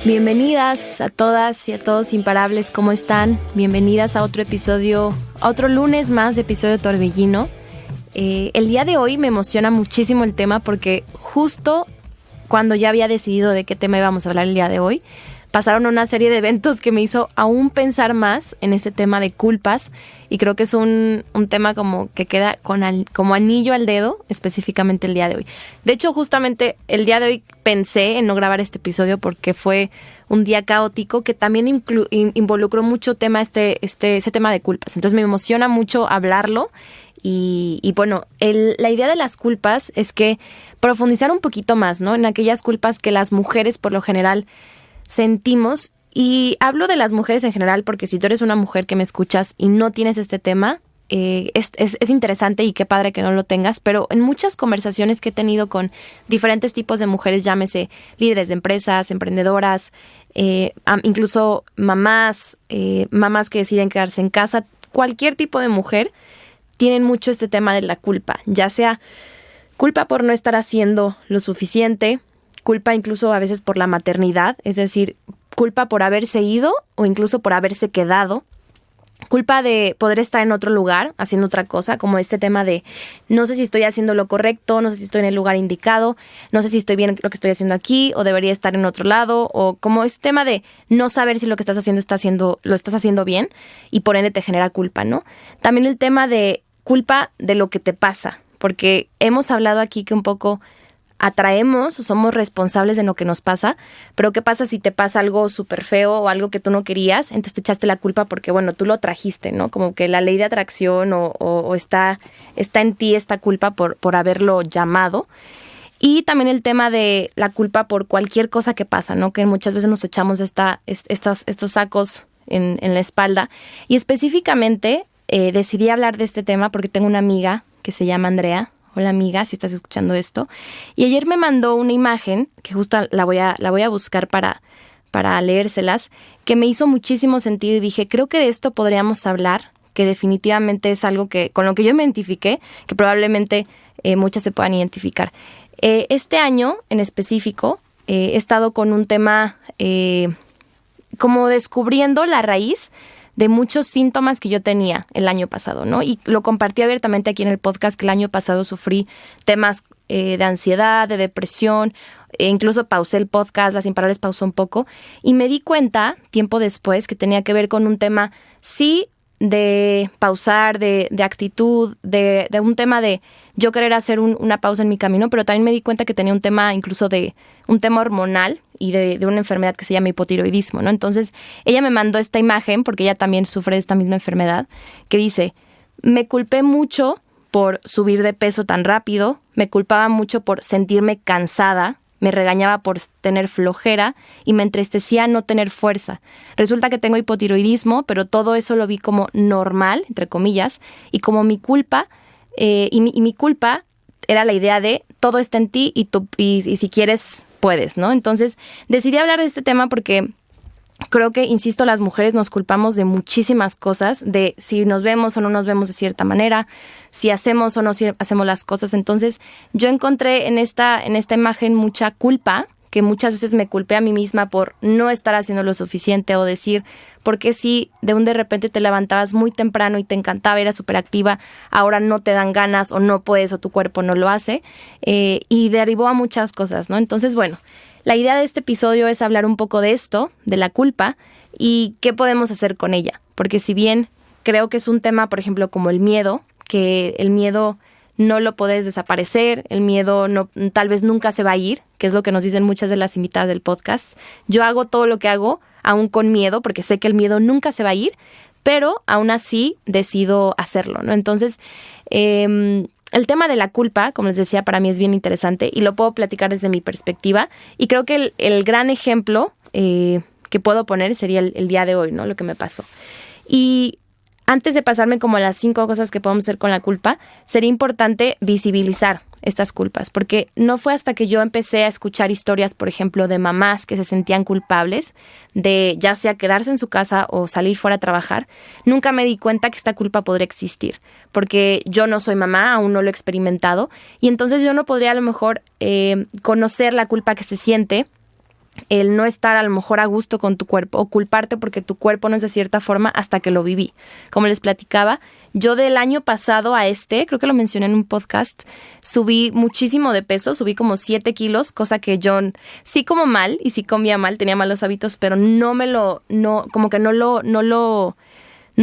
Bienvenidas a todas y a todos imparables, ¿cómo están? Bienvenidas a otro episodio, a otro lunes más de episodio Torbellino. El día de hoy me emociona muchísimo el tema porque justo cuando ya había decidido de qué tema íbamos a hablar el día de hoy, pasaron una serie de eventos que me hizo aún pensar más en este tema de culpas y creo que es un tema como que queda como anillo al dedo, específicamente el día de hoy. De hecho, justamente el día de hoy pensé en no grabar este episodio porque fue un día caótico que también involucró mucho ese tema de culpas. Entonces me emociona mucho hablarlo y bueno, la idea de las culpas es que profundizar un poquito más, ¿no? En aquellas culpas que las mujeres por lo general sentimos, y hablo de las mujeres en general porque si tú eres una mujer que me escuchas y no tienes este tema, es interesante y qué padre que no lo tengas, pero en muchas conversaciones que he tenido con diferentes tipos de mujeres, llámese líderes de empresas, emprendedoras, incluso mamás que deciden quedarse en casa, cualquier tipo de mujer, tienen mucho este tema de la culpa, ya sea culpa por no estar haciendo lo suficiente, culpa incluso a veces por la maternidad, es decir, culpa por haberse ido o incluso por haberse quedado, culpa de poder estar en otro lugar haciendo otra cosa, como este tema de no sé si estoy haciendo lo correcto, no sé si estoy en el lugar indicado, no sé si estoy bien lo que estoy haciendo aquí o debería estar en otro lado, o como este tema de no saber si lo que estás haciendo lo estás haciendo bien y por ende te genera culpa, ¿no? También el tema de culpa de lo que te pasa, porque hemos hablado aquí que un poco atraemos o somos responsables de lo que nos pasa, pero ¿qué pasa si te pasa algo súper feo o algo que tú no querías? Entonces te echaste la culpa porque, bueno, tú lo trajiste, ¿no? Como que la ley de atracción o está en ti esta culpa por haberlo llamado. Y también el tema de la culpa por cualquier cosa que pasa, ¿no? Que muchas veces nos echamos estos sacos en la espalda. Y específicamente decidí hablar de este tema porque tengo una amiga que se llama Andrea. Hola amiga, si estás escuchando esto. Y ayer me mandó una imagen, que justo la voy a buscar para leérselas, que me hizo muchísimo sentido y dije, creo que de esto podríamos hablar, que definitivamente es algo con lo que yo me identifiqué, que probablemente muchas se puedan identificar. Este año en específico he estado con un tema como descubriendo la raíz de muchos síntomas que yo tenía el año pasado, ¿no? Y lo compartí abiertamente aquí en el podcast que el año pasado sufrí temas de ansiedad, de depresión, incluso pausé el podcast, Las Imparables pausó un poco, y me di cuenta, tiempo después, que tenía que ver con un tema, sí, de pausar, de actitud, de un tema de yo querer hacer una pausa en mi camino, pero también me di cuenta que tenía un tema incluso de un tema hormonal y de una enfermedad que se llama hipotiroidismo, ¿no? Entonces ella me mandó esta imagen, porque ella también sufre de esta misma enfermedad, que dice, me culpé mucho por subir de peso tan rápido, me culpaba mucho por sentirme cansada, me regañaba por tener flojera y me entristecía no tener fuerza. Resulta que tengo hipotiroidismo, pero todo eso lo vi como normal, entre comillas, y como mi culpa, y mi culpa era la idea de todo está en ti y si quieres, puedes, ¿no? Entonces decidí hablar de este tema porque creo que, insisto, las mujeres nos culpamos de muchísimas cosas, de si nos vemos o no nos vemos de cierta manera, si hacemos o no hacemos las cosas. Entonces yo encontré en esta imagen mucha culpa, que muchas veces me culpé a mí misma por no estar haciendo lo suficiente o decir, porque si de repente te levantabas muy temprano y te encantaba, eras súper activa, ahora no te dan ganas o no puedes o tu cuerpo no lo hace, y derivó a muchas cosas, ¿no? Entonces, bueno, la idea de este episodio es hablar un poco de esto, de la culpa, y qué podemos hacer con ella. Porque si bien creo que es un tema, por ejemplo, como el miedo, que el miedo no lo puedes desaparecer, el miedo no, tal vez nunca se va a ir, que es lo que nos dicen muchas de las invitadas del podcast. Yo hago todo lo que hago, aún con miedo, porque sé que el miedo nunca se va a ir, pero aún así decido hacerlo, ¿no? Entonces, el tema de la culpa, como les decía, para mí es bien interesante y lo puedo platicar desde mi perspectiva. Y creo que el gran ejemplo que puedo poner sería el día de hoy, ¿no? Lo que me pasó. Y antes de pasarme como a las 5 cosas que podemos hacer con la culpa, sería importante visibilizar estas culpas, porque no fue hasta que yo empecé a escuchar historias, por ejemplo, de mamás que se sentían culpables de ya sea quedarse en su casa o salir fuera a trabajar, nunca me di cuenta que esta culpa podría existir, porque yo no soy mamá, aún no lo he experimentado, y entonces yo no podría a lo mejor conocer la culpa que se siente el no estar a lo mejor a gusto con tu cuerpo o culparte porque tu cuerpo no es de cierta forma hasta que lo viví. Como les platicaba, yo del año pasado a creo que lo mencioné en un podcast, subí muchísimo de peso, subí como 7 kilos, cosa que yo sí como mal y sí comía mal, tenía malos hábitos, pero como que no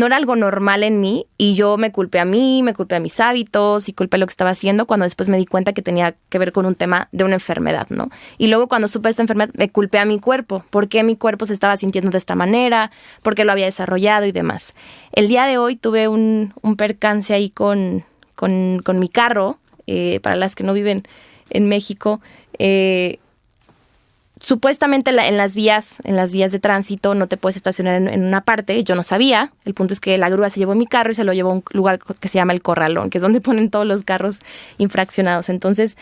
era algo normal en mí y yo me culpé a mí, me culpé a mis hábitos y culpé lo que estaba haciendo cuando después me di cuenta que tenía que ver con un tema de una enfermedad, ¿no? Y luego cuando supe esta enfermedad me culpé a mi cuerpo, por qué mi cuerpo se estaba sintiendo de esta manera, por qué lo había desarrollado y demás. El día de hoy tuve un percance ahí con mi carro, para las que no viven en México. Supuestamente en las vías de tránsito no te puedes estacionar en una parte. Yo no sabía. El punto es que la grúa se llevó mi carro y se lo llevó a un lugar que se llama El Corralón, que es donde ponen todos los carros infraccionados. Entonces,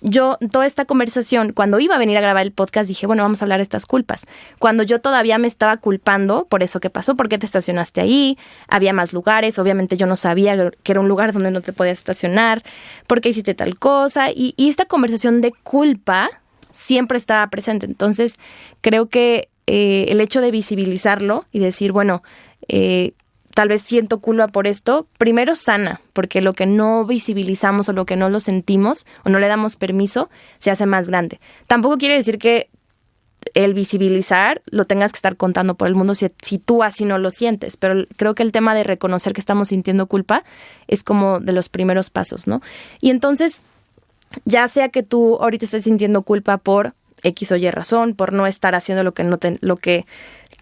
yo, toda esta conversación, cuando iba a venir a grabar el podcast, dije, bueno, vamos a hablar de estas culpas. Cuando yo todavía me estaba culpando por eso que pasó, ¿por qué te estacionaste ahí? Había más lugares. Obviamente yo no sabía que era un lugar donde no te podías estacionar. ¿Por qué hiciste tal cosa? Y esta conversación de culpa siempre estaba presente. Entonces, creo que el hecho de visibilizarlo y decir, bueno, tal vez siento culpa por esto, primero sana, porque lo que no visibilizamos o lo que no lo sentimos o no le damos permiso, se hace más grande. Tampoco quiere decir que el visibilizar lo tengas que estar contando por el mundo si tú así no lo sientes, pero creo que el tema de reconocer que estamos sintiendo culpa es como de los primeros pasos, ¿no? Y entonces, ya sea que tú ahorita estés sintiendo culpa por X o Y razón, por no estar haciendo lo que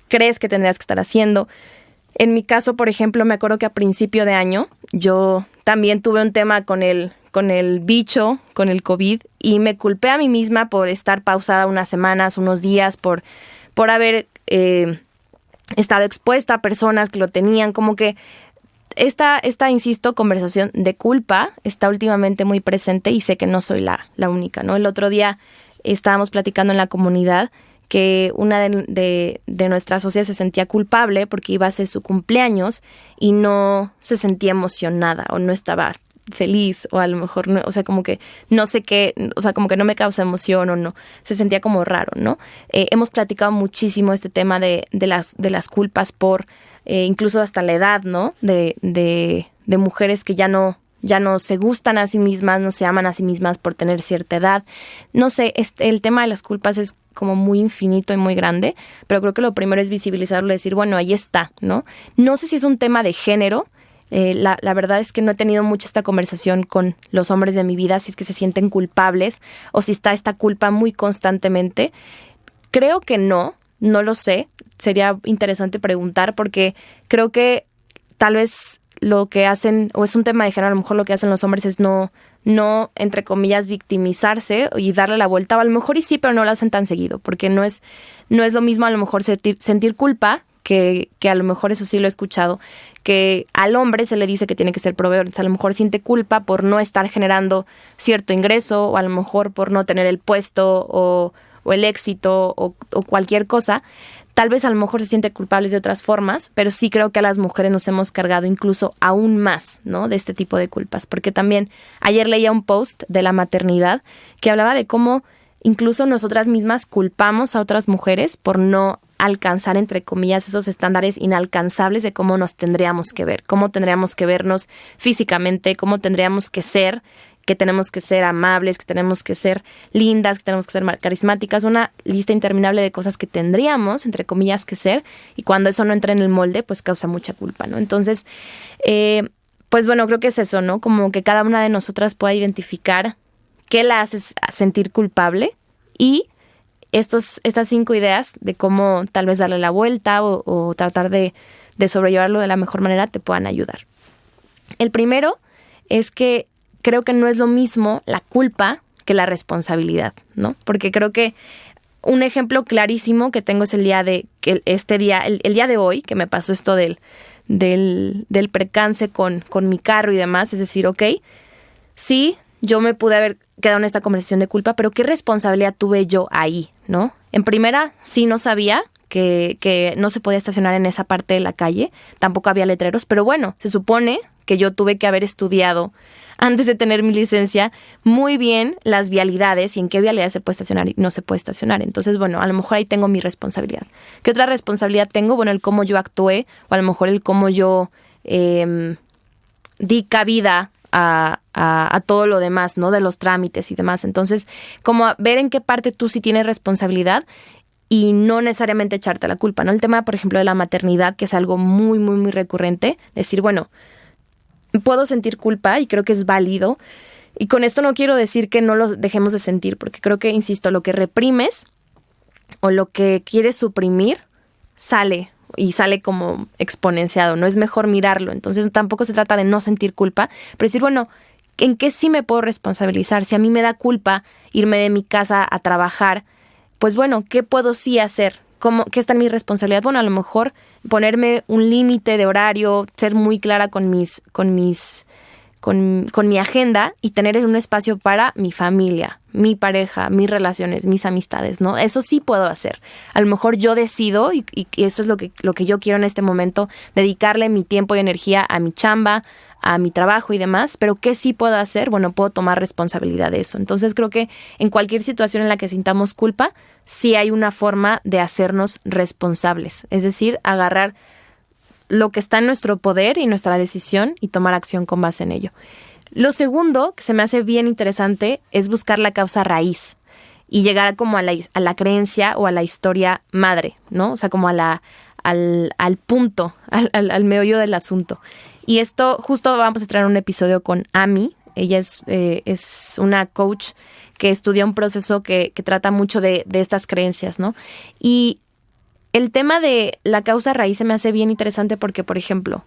crees que tendrías que estar haciendo. En mi caso, por ejemplo, me acuerdo que a principio de año yo también tuve un tema con el bicho, con el COVID, y me culpé a mí misma por estar pausada unas semanas, unos días, por haber estado expuesta a personas que lo tenían, como que esta, insisto, conversación de culpa está últimamente muy presente y sé que no soy la única, ¿no? El otro día estábamos platicando en la comunidad que una de nuestras socias se sentía culpable porque iba a ser su cumpleaños y no se sentía emocionada o no estaba feliz o a lo mejor no, o sea, como que no sé qué, o sea, como que no me causa emoción o no, se sentía como raro, ¿no? Hemos platicado muchísimo este tema de las culpas por incluso hasta la edad, ¿no? De mujeres que ya no se gustan a sí mismas, no se aman a sí mismas por tener cierta edad. No sé, el tema de las culpas es como muy infinito y muy grande, pero creo que lo primero es visibilizarlo y decir, bueno, ahí está, ¿no? No sé si es un tema de género. La verdad es que no he tenido mucho esta conversación con los hombres de mi vida, si es que se sienten culpables o si está esta culpa muy constantemente. Creo que no lo sé. Sería interesante preguntar porque creo que tal vez lo que hacen, o es un tema de género, a lo mejor lo que hacen los hombres es no, entre comillas, victimizarse y darle la vuelta, o a lo mejor y sí, pero no lo hacen tan seguido, porque no es lo mismo a lo mejor sentir culpa, que a lo mejor eso sí lo he escuchado, que al hombre se le dice que tiene que ser proveedor, entonces a lo mejor siente culpa por no estar generando cierto ingreso, o a lo mejor por no tener el puesto, o el éxito, o cualquier cosa. Tal vez a lo mejor se siente culpables de otras formas, pero sí creo que a las mujeres nos hemos cargado incluso aún más, ¿no? De este tipo de culpas. Porque también ayer leía un post de la maternidad que hablaba de cómo incluso nosotras mismas culpamos a otras mujeres por no alcanzar, entre comillas, esos estándares inalcanzables de cómo nos tendríamos que ver, cómo tendríamos que vernos físicamente, cómo tendríamos que ser, que tenemos que ser amables, que tenemos que ser lindas, que tenemos que ser carismáticas, una lista interminable de cosas que tendríamos, entre comillas, que ser, y cuando eso no entra en el molde, pues causa mucha culpa, ¿no? Entonces, pues bueno, creo que es eso, ¿no? Como que cada una de nosotras pueda identificar qué la hace sentir culpable y estas 5 ideas de cómo tal vez darle la vuelta o tratar de sobrellevarlo de la mejor manera te puedan ayudar. El primero es que creo que no es lo mismo la culpa que la responsabilidad, ¿no? Porque creo que un ejemplo clarísimo que tengo es el día de hoy, que me pasó esto del percance con mi carro y demás. Es decir, ok, sí, yo me pude haber quedado en esta conversación de culpa, pero ¿qué responsabilidad tuve yo ahí, no? En primera, sí no sabía que no se podía estacionar en esa parte de la calle, tampoco había letreros, pero bueno, se supone que yo tuve que haber estudiado antes de tener mi licencia muy bien las vialidades y en qué vialidad se puede estacionar y no se puede estacionar. Entonces, bueno, a lo mejor ahí tengo mi responsabilidad. ¿Qué otra responsabilidad tengo? Bueno, el cómo yo actué o a lo mejor el cómo yo di cabida a todo lo demás, ¿no? De los trámites y demás. Entonces, como ver en qué parte tú sí tienes responsabilidad y no necesariamente echarte la culpa, ¿no? El tema, por ejemplo, de la maternidad, que es algo muy, muy, muy recurrente. Decir, bueno, puedo sentir culpa y creo que es válido. Y con esto no quiero decir que no lo dejemos de sentir, porque creo que, insisto, lo que reprimes o lo que quieres suprimir sale y sale como exponenciado, no es mejor mirarlo. Entonces tampoco se trata de no sentir culpa, pero decir, bueno, ¿en qué sí me puedo responsabilizar? Si a mí me da culpa irme de mi casa a trabajar, pues bueno, ¿qué puedo sí hacer? ¿Qué está en mi responsabilidad? Bueno, a lo mejor ponerme un límite de horario, ser muy clara con mi agenda y tener un espacio para mi familia, mi pareja, mis relaciones, mis amistades, ¿no? Eso sí puedo hacer. A lo mejor yo decido, y esto es lo que yo quiero en este momento, dedicarle mi tiempo y energía a mi chamba, a mi trabajo y demás, pero ¿qué sí puedo hacer? Bueno, puedo tomar responsabilidad de eso. Entonces creo que en cualquier situación en la que sintamos culpa, sí hay una forma de hacernos responsables, es decir, agarrar lo que está en nuestro poder y nuestra decisión y tomar acción con base en ello. Lo segundo, que se me hace bien interesante, es buscar la causa raíz y llegar como a la creencia o a la historia madre, ¿no? O sea, como al punto, al meollo del asunto. Y esto justo vamos a traer un episodio con Ami. Ella es una coach que estudia un proceso que trata mucho de estas creencias, ¿no? Y el tema de la causa raíz se me hace bien interesante porque, por ejemplo,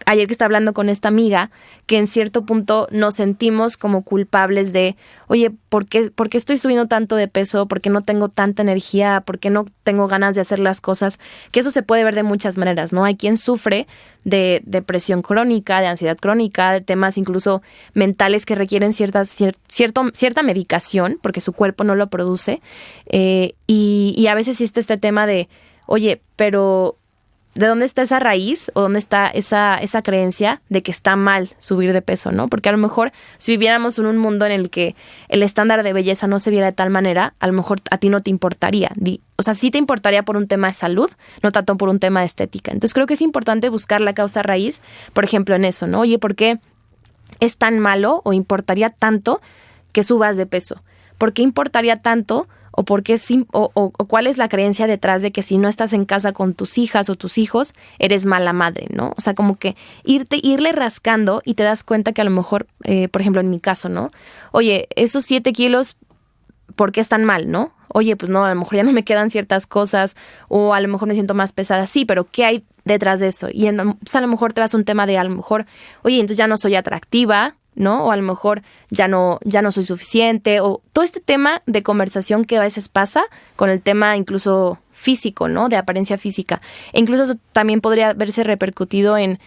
ayer que estaba hablando con esta amiga, que en cierto punto nos sentimos como culpables de, oye, ¿por qué estoy subiendo tanto de peso? ¿Por qué no tengo tanta energía? ¿Por qué no tengo ganas de hacer las cosas? Que eso se puede ver de muchas maneras, ¿no? Hay quien sufre de depresión crónica, de ansiedad crónica, de temas incluso mentales que requieren cierta medicación porque su cuerpo no lo produce. Y a veces existe este tema de, oye, pero ¿de dónde está esa raíz o dónde está esa creencia de que está mal subir de peso, ¿no? Porque a lo mejor si viviéramos en un mundo en el que el estándar de belleza no se viera de tal manera, a lo mejor a ti no te importaría. O sea, sí te importaría por un tema de salud, no tanto por un tema de estética. Entonces creo que es importante buscar la causa raíz, por ejemplo, en eso, ¿no? Oye, ¿por qué es tan malo o importaría tanto que subas de peso? ¿Por qué importaría tanto? ¿O cuál es la creencia detrás de que si no estás en casa con tus hijas o tus hijos, eres mala madre, ¿no? O sea, como que irle rascando y te das cuenta que a lo mejor, por ejemplo, en mi caso, ¿no? Oye, esos 7 kilos, ¿por qué están mal, no? Oye, pues no, a lo mejor ya no me quedan ciertas cosas o a lo mejor me siento más pesada. Sí, pero ¿qué hay detrás de eso? Y pues a lo mejor te vas a un tema de a lo mejor, oye, entonces ya no soy atractiva, ¿no? O a lo mejor ya no soy suficiente, o todo este tema de conversación que a veces pasa con el tema incluso físico, ¿no? De apariencia física. E incluso eso también podría verse repercutido en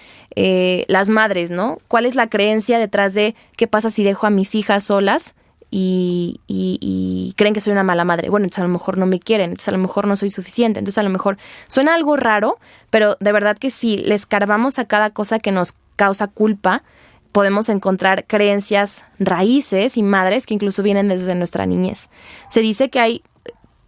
las madres, ¿no? ¿Cuál es la creencia detrás de qué pasa si dejo a mis hijas solas y creen que soy una mala madre? Bueno, entonces a lo mejor no me quieren, entonces a lo mejor no soy suficiente, entonces a lo mejor suena algo raro, pero de verdad que si le escarbamos a cada cosa que nos causa culpa, podemos encontrar creencias raíces y madres que incluso vienen desde nuestra niñez. Se dice que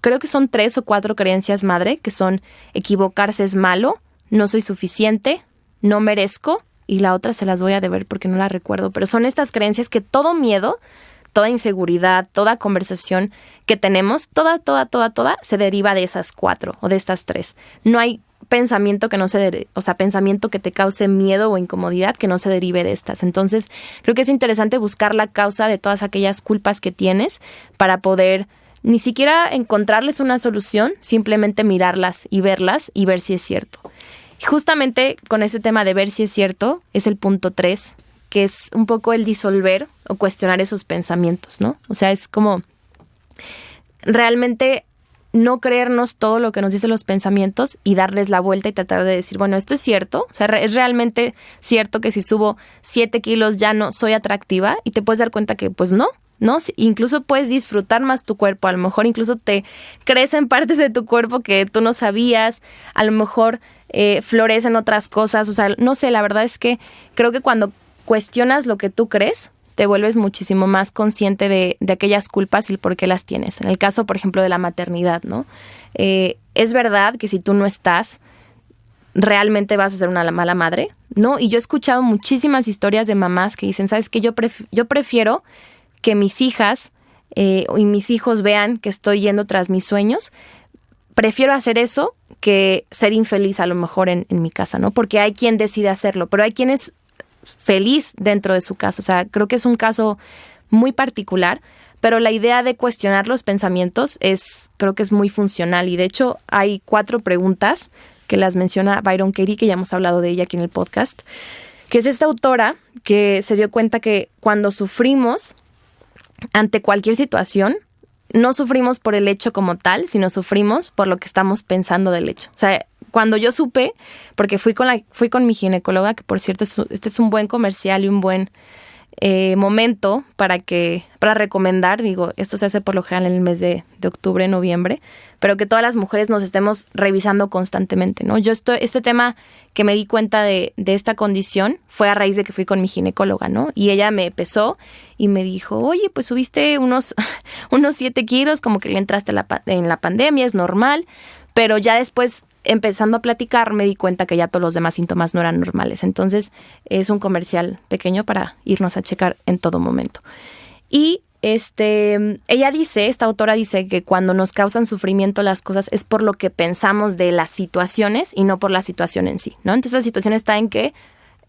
creo que son 3 o 4 creencias madre, que son equivocarse es malo, no soy suficiente, no merezco, y la otra se las voy a deber porque no la recuerdo, pero son estas creencias que todo miedo, toda inseguridad, toda conversación que tenemos, toda se deriva de esas 4 o de estas 3. No hay pensamiento pensamiento que te cause miedo o incomodidad que no se derive de estas. Entonces, creo que es interesante buscar la causa de todas aquellas culpas que tienes para poder ni siquiera encontrarles una solución, simplemente mirarlas y ver si es cierto. Y justamente con ese tema de ver si es cierto, es el punto 3, que es un poco el disolver o cuestionar esos pensamientos, ¿no? O sea, es como realmente no creernos todo lo que nos dicen los pensamientos y darles la vuelta y tratar de decir, bueno, esto es cierto, o sea, es realmente cierto que si subo 7 kilos ya no soy atractiva, y te puedes dar cuenta que pues no, ¿no? Incluso puedes disfrutar más tu cuerpo, a lo mejor incluso te crecen partes de tu cuerpo que tú no sabías, a lo mejor florecen otras cosas, o sea, no sé, la verdad es que creo que cuando cuestionas lo que tú crees, te vuelves muchísimo más consciente de aquellas culpas y por qué las tienes. En el caso, por ejemplo, de la maternidad, ¿no? Es verdad que si tú no estás, realmente vas a ser una mala madre, ¿no? Y yo he escuchado muchísimas historias de mamás que dicen, ¿sabes qué? Yo prefiero que mis hijas y mis hijos vean que estoy yendo tras mis sueños. Prefiero hacer eso que ser infeliz a lo mejor en mi casa, ¿no? Porque hay quien decide hacerlo, pero hay quien es feliz dentro de su casa. O sea, creo que es un caso muy particular, pero la idea de cuestionar los pensamientos creo que es muy funcional. Y de hecho hay 4 preguntas que las menciona Byron Katie, que ya hemos hablado de ella aquí en el podcast, que es esta autora que se dio cuenta que cuando sufrimos ante cualquier situación, no sufrimos por el hecho como tal, sino sufrimos por lo que estamos pensando del hecho. O sea, cuando yo supe, porque fui con mi ginecóloga, que por cierto, este es un buen comercial y un buen momento para recomendar, digo, esto se hace por lo general en el mes de octubre, noviembre, pero que todas las mujeres nos estemos revisando constantemente, ¿no? Este tema que me di cuenta de esta condición fue a raíz de que fui con mi ginecóloga, ¿no? Y ella me pesó y me dijo, oye, pues subiste unos 7 kilos, como que le entraste en la pandemia, es normal, pero ya después, empezando a platicar, me di cuenta que ya todos los demás síntomas no eran normales. Entonces, es un comercial pequeño para irnos a checar en todo momento. Y esta autora dice que cuando nos causan sufrimiento las cosas es por lo que pensamos de las situaciones y no por la situación en sí, ¿no? Entonces, la situación está en que,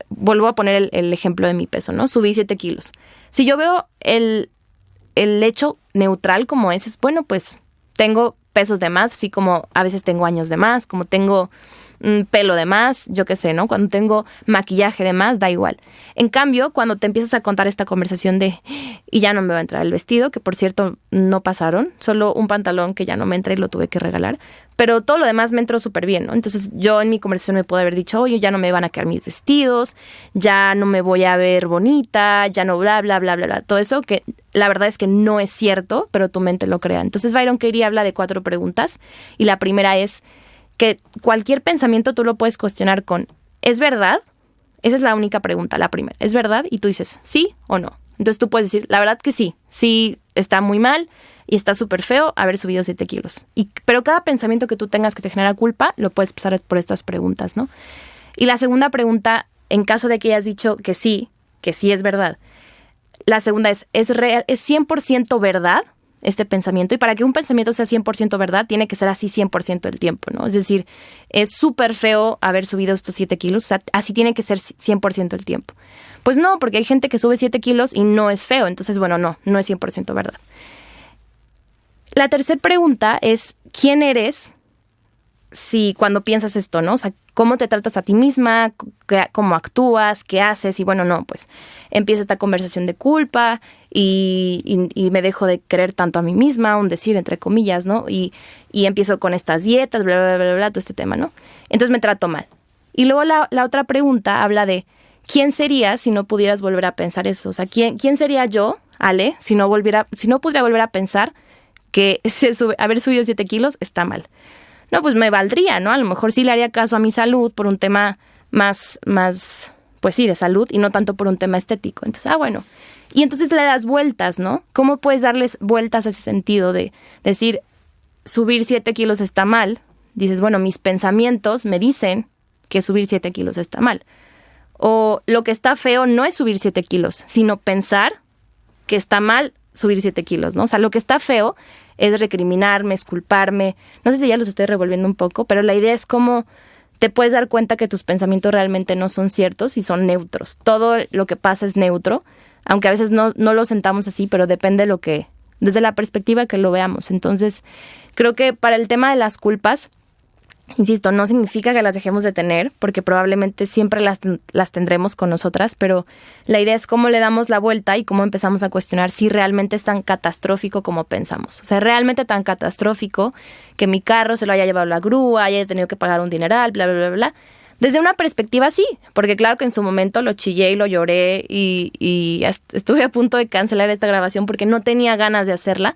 vuelvo a poner el ejemplo de mi peso, ¿no? Subí 7 kilos. Si yo veo el hecho neutral como ese, es bueno, pues tengo pesos de más, así como a veces tengo años de más, como tengo pelo de más, yo qué sé, ¿no? Cuando tengo maquillaje de más, da igual. En cambio, cuando te empiezas a contar esta conversación y ya no me va a entrar el vestido, que por cierto no pasaron, solo un pantalón que ya no me entra y lo tuve que regalar, pero todo lo demás me entró súper bien, ¿no? Entonces yo en mi conversación me pude haber dicho, oye, ya no me van a quedar mis vestidos, ya no me voy a ver bonita, ya no bla, bla, bla, bla, bla. Todo eso que la verdad es que no es cierto, pero tu mente lo crea. Entonces Byron Katie habla de 4 preguntas y la primera es que cualquier pensamiento tú lo puedes cuestionar con ¿es verdad? Esa es la única pregunta, la primera. ¿Es verdad? Y tú dices ¿sí o no? Entonces tú puedes decir, la verdad que sí. Sí está muy mal y está súper feo haber subido 7 kilos. Pero cada pensamiento que tú tengas que te genera culpa, lo puedes pasar por estas preguntas, ¿no? Y la segunda pregunta, en caso de que hayas dicho que sí es verdad. La segunda ¿es real? ¿Es 100% verdad este pensamiento? Y para que un pensamiento sea 100% verdad, tiene que ser así 100% del tiempo, ¿no? Es decir, es súper feo haber subido estos 7 kilos, o sea, así tiene que ser 100% del tiempo. Pues no, porque hay gente que sube 7 kilos y no es feo, entonces, bueno, no es 100% verdad. La tercera pregunta es, ¿quién eres cuando piensas esto, ¿no? O sea, ¿cómo te tratas a ti misma? ¿Cómo actúas? ¿Qué haces? Y bueno, no, pues empieza esta conversación de culpa y me dejo de querer tanto a mí misma, un decir, entre comillas, ¿no? Y empiezo con estas dietas, bla, bla, bla, bla, todo este tema, ¿no? Entonces me trato mal. Y luego la otra pregunta habla de, ¿quién serías si no pudieras volver a pensar eso? O sea, ¿quién sería yo, Ale, si no pudiera volver a pensar que haber subido 7 kilos está mal? No, pues me valdría, ¿no? A lo mejor sí le haría caso a mi salud por un tema más, pues sí, de salud y no tanto por un tema estético. Entonces, bueno. Y entonces le das vueltas, ¿no? ¿Cómo puedes darles vueltas a ese sentido de decir, subir 7 kilos está mal? Dices, bueno, mis pensamientos me dicen que subir 7 kilos está mal. O lo que está feo no es subir 7 kilos, sino pensar que está mal subir 7 kilos, ¿no? O sea, lo que está feo es recriminarme, es culparme. No sé si ya los estoy revolviendo un poco, pero la idea es cómo te puedes dar cuenta que tus pensamientos realmente no son ciertos y son neutros. Todo lo que pasa es neutro, aunque a veces no lo sentamos así, pero depende desde la perspectiva que lo veamos. Entonces, creo que para el tema de las culpas, insisto, no significa que las dejemos de tener, porque probablemente siempre las tendremos con nosotras, pero la idea es cómo le damos la vuelta y cómo empezamos a cuestionar si realmente es tan catastrófico como pensamos. O sea, realmente tan catastrófico que mi carro se lo haya llevado la grúa, haya tenido que pagar un dineral, bla, bla, bla, bla. Desde una perspectiva sí, porque claro que en su momento lo chillé y lo lloré y estuve a punto de cancelar esta grabación porque no tenía ganas de hacerla.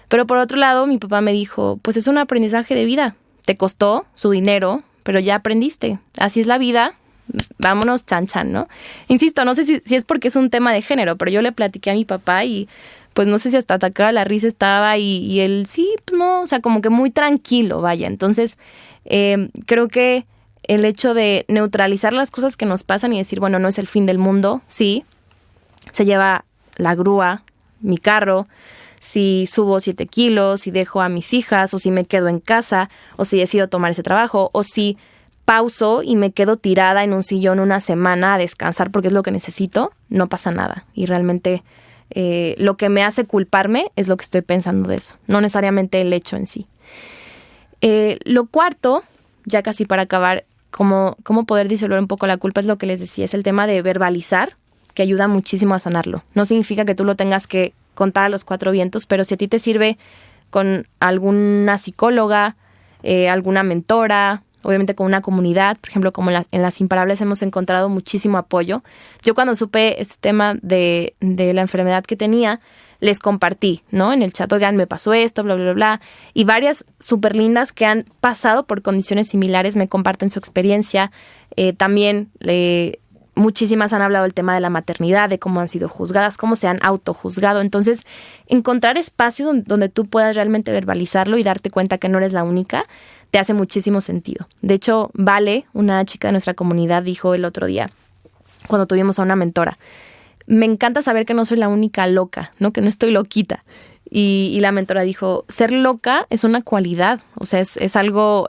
Pero por otro lado, mi papá me dijo, pues es un aprendizaje de vida. Te costó su dinero, pero ya aprendiste. Así es la vida. Vámonos, chan, chan, ¿no? Insisto, no sé si es porque es un tema de género, pero yo le platiqué a mi papá y pues no sé si hasta atacada la risa estaba y él sí, pues no, o sea, como que muy tranquilo, vaya. Entonces, creo que el hecho de neutralizar las cosas que nos pasan y decir, bueno, no es el fin del mundo, sí, se lleva la grúa, mi carro, si subo 7 kilos, si dejo a mis hijas, o si me quedo en casa, o si decido tomar ese trabajo, o si pauso y me quedo tirada en un sillón una semana a descansar porque es lo que necesito, no pasa nada. Y realmente lo que me hace culparme es lo que estoy pensando de eso, no necesariamente el hecho en sí. Lo cuarto, ya casi para acabar, cómo poder disolver un poco la culpa es lo que les decía, es el tema de verbalizar, que ayuda muchísimo a sanarlo. No significa que tú lo tengas que contar a los 4 vientos, pero si a ti te sirve con alguna psicóloga, alguna mentora, obviamente con una comunidad, por ejemplo, como en las Imparables hemos encontrado muchísimo apoyo. Yo cuando supe este tema de la enfermedad que tenía, les compartí, ¿no? En el chat, oigan, me pasó esto, bla, bla, bla, bla. Y varias súper lindas que han pasado por condiciones similares me comparten su experiencia. También muchísimas han hablado del tema de la maternidad, de cómo han sido juzgadas, cómo se han autojuzgado. Entonces, encontrar espacios donde tú puedas realmente verbalizarlo y darte cuenta que no eres la única, te hace muchísimo sentido. De hecho, Vale, una chica de nuestra comunidad, dijo el otro día, cuando tuvimos a una mentora, me encanta saber que no soy la única loca, ¿no? Que no estoy loquita. Y la mentora dijo, ser loca es una cualidad, o sea, es algo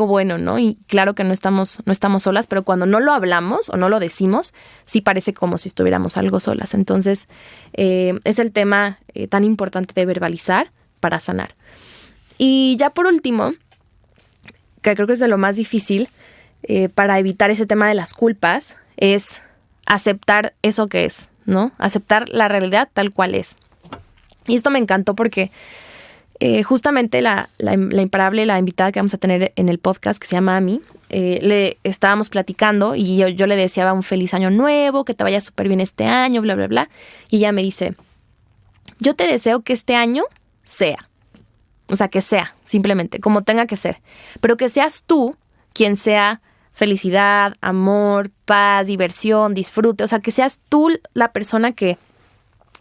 bueno, ¿no? Y claro que no estamos solas, pero cuando no lo hablamos o no lo decimos, sí parece como si estuviéramos algo solas. Entonces, es el tema tan importante de verbalizar para sanar. Y ya por último, que creo que es de lo más difícil para evitar ese tema de las culpas, es aceptar eso que es, ¿no? Aceptar la realidad tal cual es. Y esto me encantó porque justamente la imparable, la invitada que vamos a tener en el podcast, que se llama Ami, le estábamos platicando y yo le deseaba un feliz año nuevo, que te vaya súper bien este año, bla, bla, bla. Y ella me dice, yo te deseo que este año sea. O sea, que sea, simplemente, como tenga que ser. Pero que seas tú quien sea felicidad, amor, paz, diversión, disfrute. O sea, que seas tú la persona que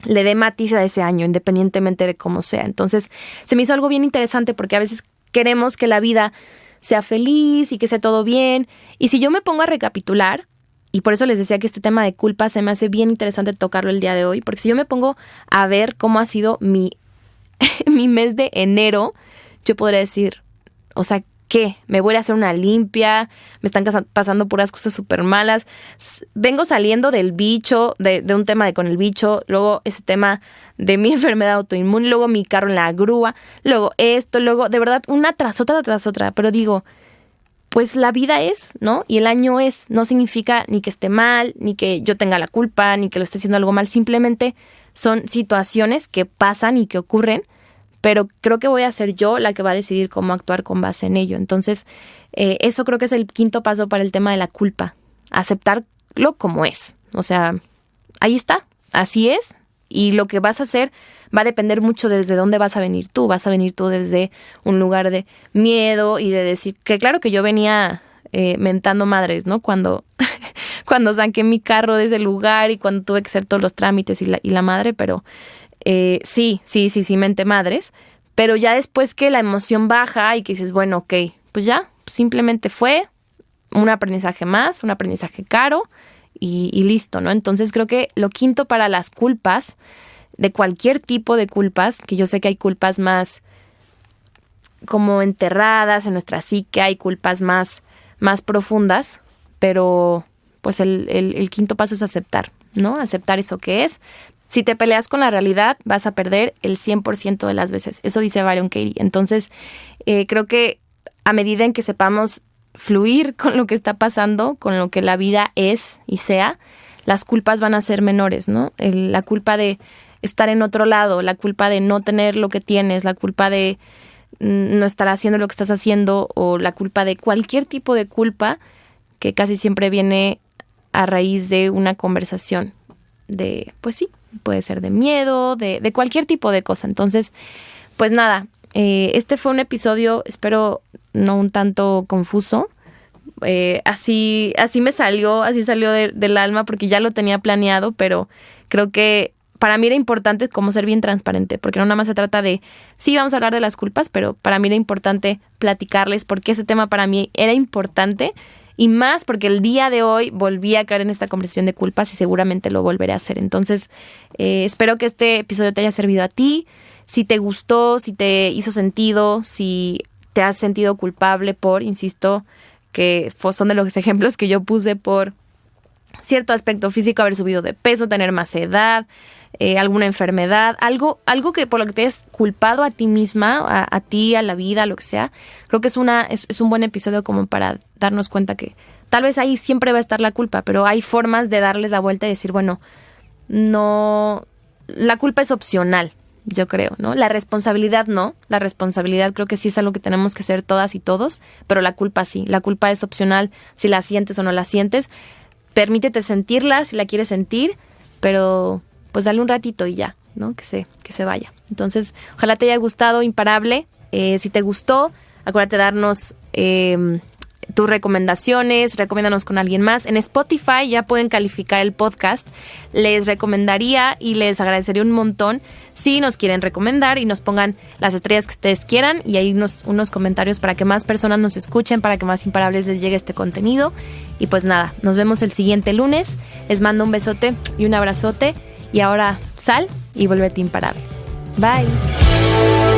le dé matiz a ese año, independientemente de cómo sea. Entonces, se me hizo algo bien interesante porque a veces queremos que la vida sea feliz y que sea todo bien. Y si yo me pongo a recapitular, y por eso les decía que este tema de culpa se me hace bien interesante tocarlo el día de hoy, porque si yo me pongo a ver cómo ha sido mi mes de enero, yo podría decir, o sea, ¿qué? Me voy a hacer una limpia, me están pasando puras cosas súper malas, vengo saliendo del bicho, de un tema con el bicho, luego ese tema de mi enfermedad autoinmune, luego mi carro en la grúa, luego esto, luego, de verdad, una tras otra, pero digo, pues la vida es, ¿no? Y el año es, no significa ni que esté mal, ni que yo tenga la culpa, ni que lo esté haciendo algo mal, simplemente son situaciones que pasan y que ocurren, pero creo que voy a ser yo la que va a decidir cómo actuar con base en ello. Entonces, eso creo que es el quinto paso para el tema de la culpa, aceptarlo como es. O sea, ahí está, así es, y lo que vas a hacer va a depender mucho desde dónde vas a venir tú. Vas a venir tú desde un lugar de miedo y de decir, que claro que yo venía mentando madres, ¿no? Cuando saqué mi carro de ese lugar y cuando tuve que hacer todos los trámites y la madre, pero sí, menté madres. Pero ya después que la emoción baja y que dices, bueno, ok, pues ya, simplemente fue un aprendizaje más, un aprendizaje caro y listo, ¿no? Entonces creo que lo quinto para las culpas, de cualquier tipo de culpas, que yo sé que hay culpas más como enterradas en nuestra psique, hay culpas más profundas, pero pues el quinto paso es aceptar, ¿no? Aceptar eso que es. Si te peleas con la realidad, vas a perder el 100% de las veces. Eso dice Byron Katie. Entonces, creo que a medida en que sepamos fluir con lo que está pasando, con lo que la vida es y sea, las culpas van a ser menores, ¿no? La culpa de estar en otro lado, la culpa de no tener lo que tienes, la culpa de no estar haciendo lo que estás haciendo o la culpa de cualquier tipo de culpa que casi siempre viene a raíz de una conversación de, pues sí, puede ser de miedo, de cualquier tipo de cosa. Entonces, pues nada, este fue un episodio, espero no un tanto confuso. Así me salió, así salió del alma porque ya lo tenía planeado, pero creo que para mí era importante como ser bien transparente, porque no nada más se trata de, sí, vamos a hablar de las culpas, pero para mí era importante platicarles porque ese tema para mí era importante y más porque el día de hoy volví a caer en esta conversación de culpas y seguramente lo volveré a hacer. Entonces, espero que este episodio te haya servido a ti. Si te gustó, si te hizo sentido, si te has sentido culpable por, insisto, que son de los ejemplos que yo puse por cierto aspecto físico, haber subido de peso, tener más edad, alguna enfermedad, algo que por lo que te hayas culpado a ti misma, a ti, a la vida, a lo que sea. Creo que es un buen episodio como para darnos cuenta que tal vez ahí siempre va a estar la culpa, pero hay formas de darles la vuelta y decir, bueno, no, la culpa es opcional, yo creo, ¿no? La responsabilidad no, la responsabilidad creo que sí es algo que tenemos que hacer todas y todos, pero la culpa sí, la culpa es opcional si la sientes o no la sientes. Permítete sentirla si la quieres sentir, pero pues dale un ratito y ya, ¿no? Que se vaya. Entonces, ojalá te haya gustado Imparable. Si te gustó, acuérdate de darnos tus recomendaciones, recomiéndanos con alguien más. En Spotify ya pueden calificar el podcast. Les recomendaría y les agradecería un montón si nos quieren recomendar y nos pongan las estrellas que ustedes quieran y hay unos comentarios para que más personas nos escuchen, para que más Imparables les llegue este contenido. Y pues nada, nos vemos el siguiente lunes. Les mando un besote y un abrazote. Y ahora sal y vuélvete imparable. Bye.